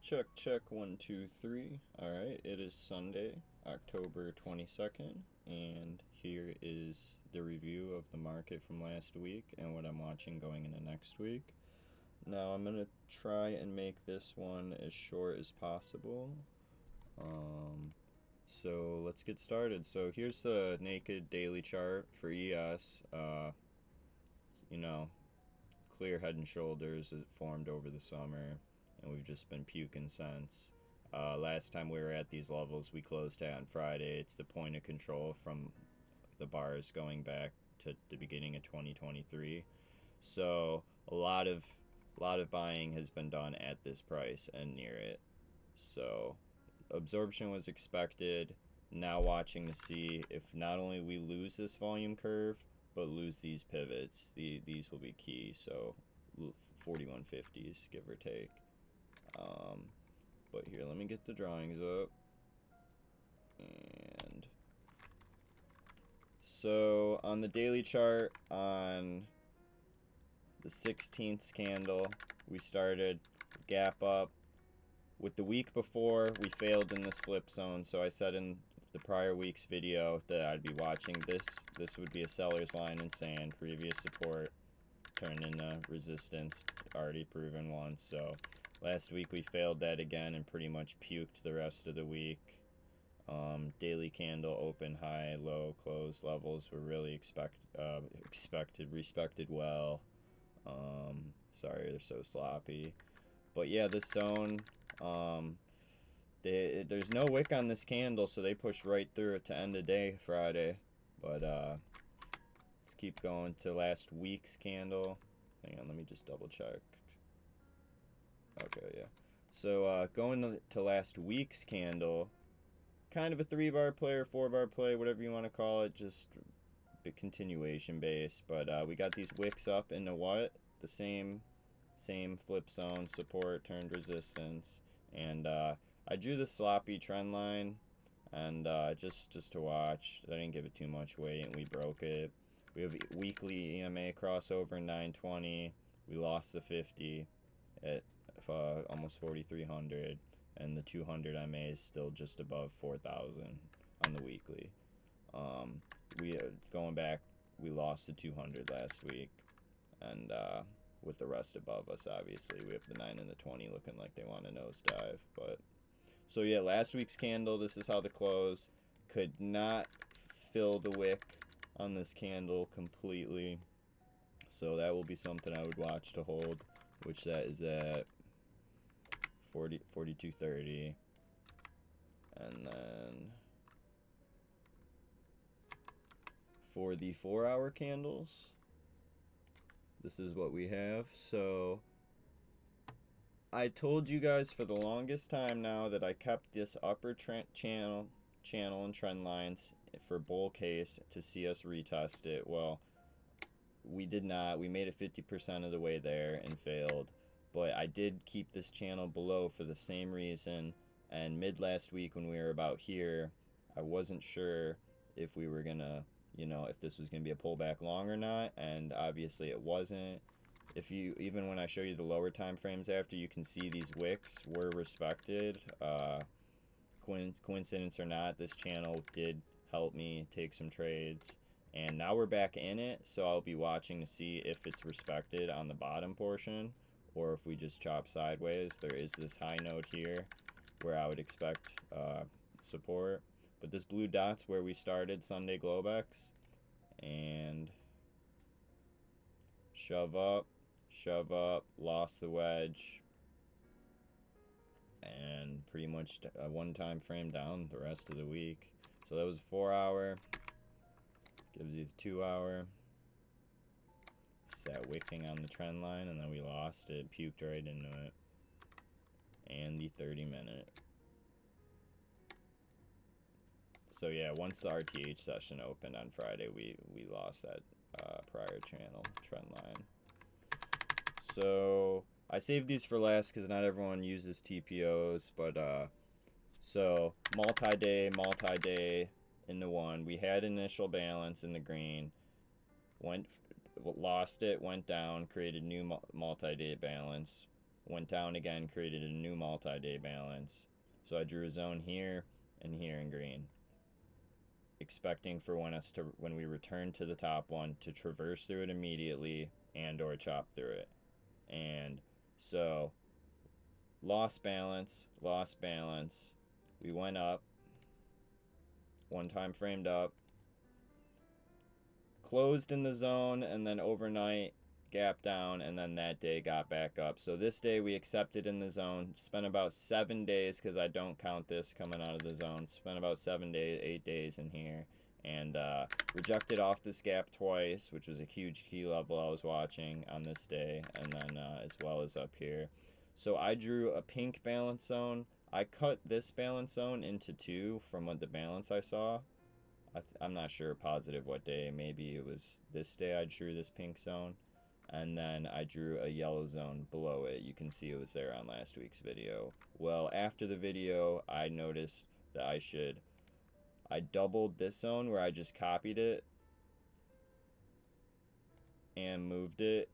Check, check, 1, 2, 3. Alright, it is Sunday, October 22nd, and here is the review of the market from last week and what I'm watching going into next week. Now, I'm going to try and make this one as short as possible. So let's get started. So here's the naked daily chart for ES. Clear head and shoulders that formed over the summer, and we've just been puking since. Last time we were at these levels, we closed out on Friday. It's the point of control from the bars going back to the beginning of 2023. So a lot of buying has been done at this price and near it. So absorption was expected. Now watching to see if not only we lose this volume curve, but lose these pivots. These will be key. So 4150s, give or take. But here, let me get the drawings up. And so on the daily chart, on the 16th candle, we started gap up. With the week before, we failed in this flip zone. So I said in the prior week's video that I'd be watching this. This would be a seller's line in sand. Previous support turned into resistance, already proven once. So last week we failed that again and pretty much puked the rest of the week. Daily candle, open, high, low, close levels were really respected well. Sorry, they're so sloppy. But yeah, this zone, there's no wick on this candle, so they pushed right through it to end the day Friday. But let's keep going to last week's candle. Hang on, let me just double check. Okay, yeah. So going to last week's candle, kind of a 3-bar play or 4-bar play, whatever you want to call it, just a continuation base. But we got these wicks up into what? The same flip zone, support turned resistance, and I drew the sloppy trend line, and just to watch. I didn't give it too much weight, and we broke it. We have weekly EMA crossover 920. We lost the 50 at almost 4,300, and the 200 MA is still just above 4,000 on the weekly. Going back, we lost the 200 last week, and with the rest above us, obviously we have the 9 and the 20 looking like they want to nosedive. But so yeah, last week's candle, this is how the close. Could not fill the wick on this candle completely, so that will be something I would watch to hold, which that is at 42.30. And then for the 4-hour candles, this is what we have. So I told you guys for the longest time now that I kept this upper channel and trend lines for bull case to see us retest it. Well, we did not. We made it 50% of the way there and failed. But I did keep this channel below for the same reason. And mid last week when we were about here, I wasn't sure if we were going to, if this was going to be a pullback long or not. And obviously it wasn't. Even when I show you the lower time frames after, you can see these wicks were respected. Coincidence or not, this channel did help me take some trades, and now we're back in it, so I'll be watching to see if it's respected on the bottom portion or if we just chop sideways. There is this high node here where I would expect support, but this blue dot's where we started Sunday Globex, and shove up, lost the wedge, and pretty much a one time frame down the rest of the week. So that was a 4-hour, gives you the 2-hour. Sat wicking on the trend line, and then we lost it, puked right into it. And the 30-minute. So yeah, once the RTH session opened on Friday, we lost that prior channel trend line. So I saved these for last because not everyone uses TPOs, but so multi-day into one. We had initial balance in the green, lost it, went down, created new multi-day balance, went down again, created a new multi-day balance. So I drew a zone here and here in green, expecting for when we return to the top one to traverse through it immediately and or chop through it. And so lost balance. We went up, one time framed up, closed in the zone, and then overnight gap down, and then that day got back up. So this day we accepted in the zone, spent about 7 days, because I don't count this coming out of the zone, spent about 7 days, 8 days in here, and rejected off this gap twice, which was a huge key level I was watching on this day, and then as well as up here. So I drew a pink balance zone. I cut this balance zone into two from what the balance I saw. I'm not sure positive what day. Maybe it was this day I drew this pink zone. And then I drew a yellow zone below it. You can see it was there on last week's video. Well, after the video, I noticed that I doubled this zone where I just copied it and moved it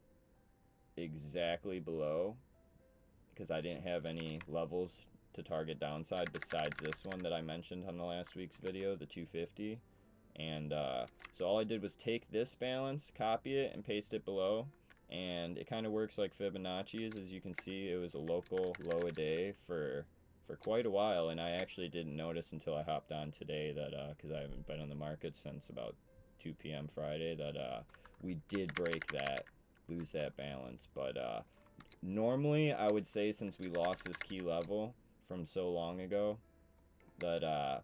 exactly below, because I didn't have any levels to target downside besides this one that I mentioned on the last week's video, the 250. And so all I did was take this balance, copy it, and paste it below. And it kind of works like Fibonacci's. As you can see, it was a local low a day for quite a while, and I actually didn't notice until I hopped on today that, because I haven't been on the market since about 2 p.m. Friday, that we did break that, lose that balance. But normally, I would say, since we lost this key level from so long ago, that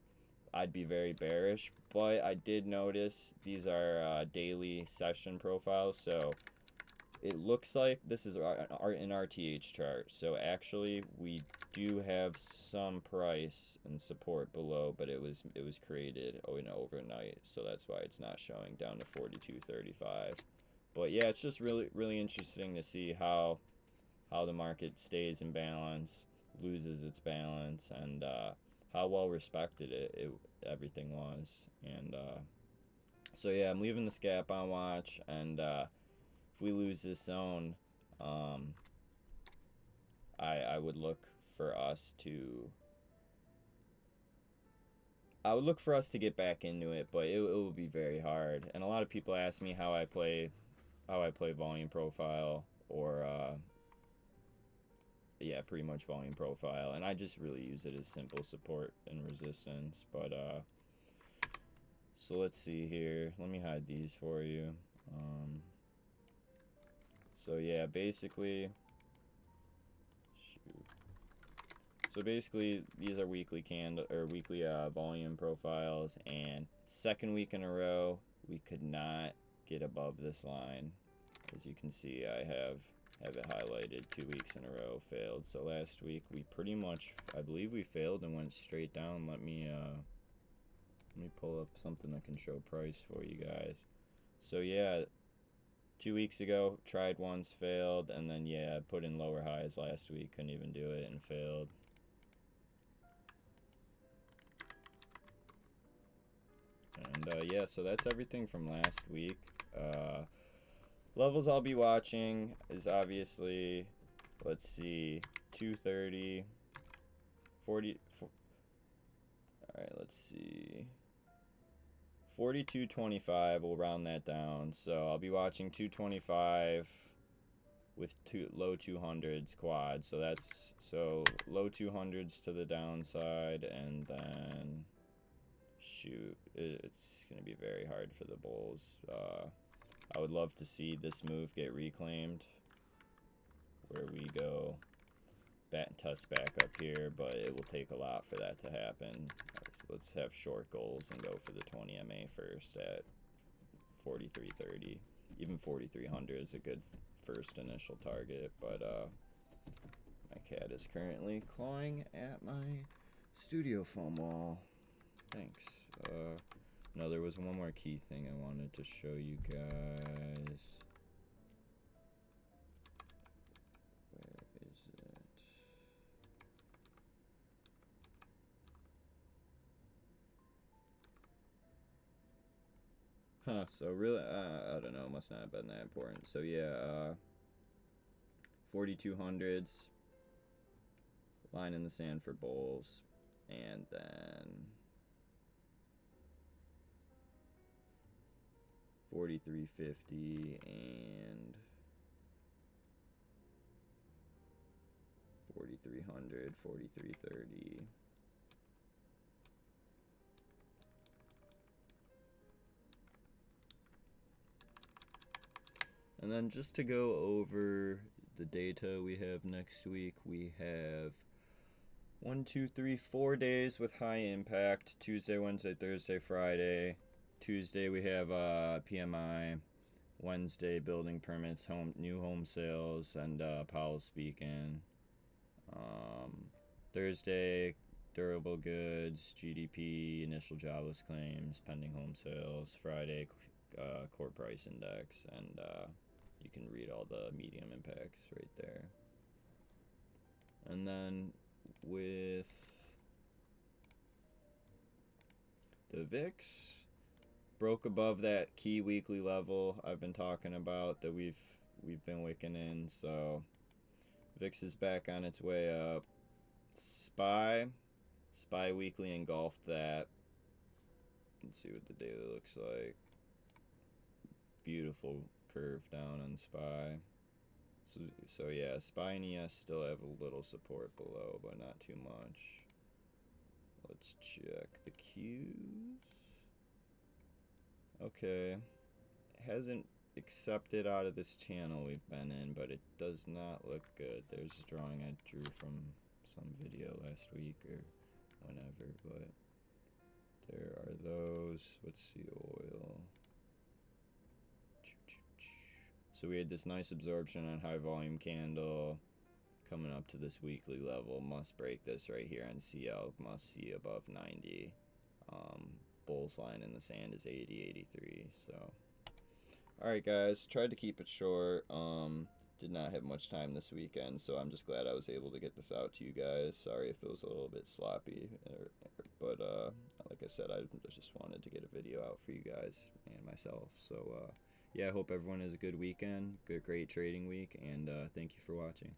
I'd be very bearish. But I did notice these are daily session profiles, so it looks like this is an RTH chart. So actually, we do have some price and support below, but it was created overnight, so that's why it's not showing down to 42.35. But yeah, it's just really interesting to see how the market stays in balance, loses its balance, and how well respected everything was. And so yeah, I'm leaving this gap on watch, and if we lose this zone, I would look for us to get back into it, but it will be very hard. And a lot of people ask me how I play volume profile, or yeah, pretty much volume profile, and I just really use it as simple support and resistance. But so let's see here. Let me hide these for you. So yeah, basically, these are weekly volume profiles, and second week in a row we could not get above this line. As you can see, I have it highlighted. 2 weeks in a row failed. So last week we pretty much, I believe we failed and went straight down. Let me pull up something that can show price for you guys. So yeah, 2 weeks ago tried once, failed, and then yeah, put in lower highs last week, couldn't even do it, and failed. And yeah, so that's everything from last week. Levels I'll be watching is obviously, let's see, 230, 40, alright, let's see, 42.25, we'll round that down. So I'll be watching 225 with low 200s quad. So that's, low 200s to the downside, and then shoot, it's going to be very hard for the bulls. I would love to see this move get reclaimed, where we go test back up here, but it will take a lot for that to happen. So let's have short goals and go for the 20 MA first at 43.30. Even 4,300 is a good first initial target, but my cat is currently clawing at my studio foam wall. Thanks. No, there was one more key thing I wanted to show you guys. Where is it? Huh, so really, I don't know, must not have been that important. So yeah, 4200s, line in the sand for bulls, and then 43.50 and 4300, 43.30. And then just to go over the data we have next week, we have 4 days with high impact: Tuesday, Wednesday, Thursday, Friday. Tuesday we have PMI. Wednesday, building permits, new home sales, and Powell speaking. Thursday, durable goods, GDP, initial jobless claims, pending home sales. Friday, core price index, and you can read all the medium impacts right there. And then with the VIX, broke above that key weekly level I've been talking about that we've been wicking in. So VIX is back on its way up. SPY weekly engulfed that. Let's see what the daily looks like. Beautiful curve down on SPY. So yeah, SPY and ES still have a little support below, but not too much. Let's check the Qs. Okay, hasn't accepted out of this channel we've been in, but it does not look good. There's a drawing I drew from some video last week or whenever, but there are those. Let's see, oil. So we had this nice absorption on high volume candle coming up to this weekly level. Must break this right here on CL. Must see above 90. Bulls line in the sand is 80, 83. So, alright guys, tried to keep it short. Did not have much time this weekend, so I'm just glad I was able to get this out to you guys. Sorry if it was a little bit sloppy, but like I said, I just wanted to get a video out for you guys and myself. So yeah, I hope everyone has a good weekend, great trading week, and thank you for watching.